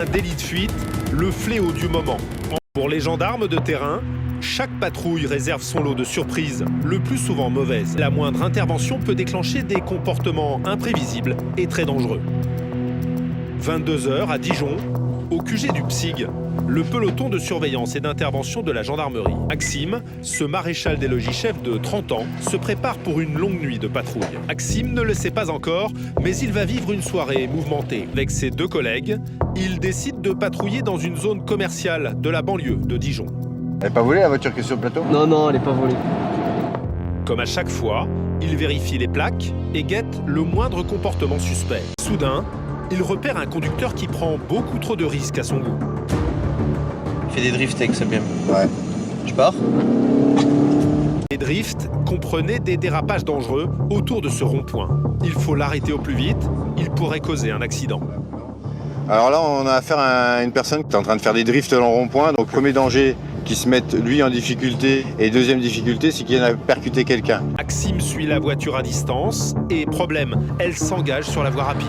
Un délit de fuite, le fléau du moment. Pour les gendarmes de terrain, chaque patrouille réserve son lot de surprises, le plus souvent mauvaises. La moindre intervention peut déclencher des comportements imprévisibles et très dangereux. 22 h à Dijon, au QG du PSIG, le peloton de surveillance et d'intervention de la gendarmerie. Maxime, ce maréchal des logis-chefs de 30 ans, se prépare pour une longue nuit de patrouille. Maxime ne le sait pas encore, mais il va vivre une soirée mouvementée. Avec ses deux collègues, il décide de patrouiller dans une zone commerciale de la banlieue de Dijon. Elle n'est pas volée la voiture qui est sur le plateau? Non, elle est pas volée. Comme à chaque fois, il vérifie les plaques et guette le moindre comportement suspect. Soudain, il repère un conducteur qui prend beaucoup trop de risques à son goût. Il fait des drifts avec sa BM. Ouais. Je pars. Les drifts comprenaient des dérapages dangereux autour de ce rond-point. Il faut l'arrêter au plus vite, il pourrait causer un accident. Alors là, on a affaire à une personne qui est en train de faire des drifts dans le rond-point. Donc, premier danger, qu'il se mette lui en difficulté. Et deuxième difficulté, c'est qu'il vienne à percuter quelqu'un. Maxime suit la voiture à distance et problème, elle s'engage sur la voie rapide.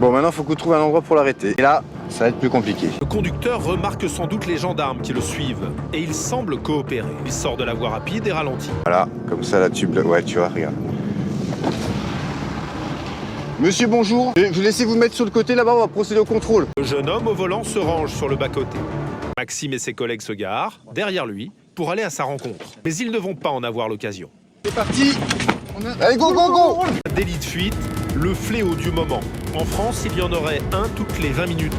Bon, maintenant, il faut qu'on trouve un endroit pour l'arrêter. Et là, ça va être plus compliqué. Le conducteur remarque sans doute les gendarmes qui le suivent et il semble coopérer. Il sort de la voie rapide et ralentit. Voilà, comme ça, là, ouais, tu vois, regarde. Monsieur, bonjour. Je vais vous laisser vous mettre sur le côté, là-bas, on va procéder au contrôle. Le jeune homme au volant se range sur le bas-côté. Maxime et ses collègues se garent derrière lui pour aller à sa rencontre. Mais ils ne vont pas en avoir l'occasion. C'est parti. Allez, go, go, go. Délit de fuite, le fléau du moment. En France, il y en aurait un toutes les 20 minutes.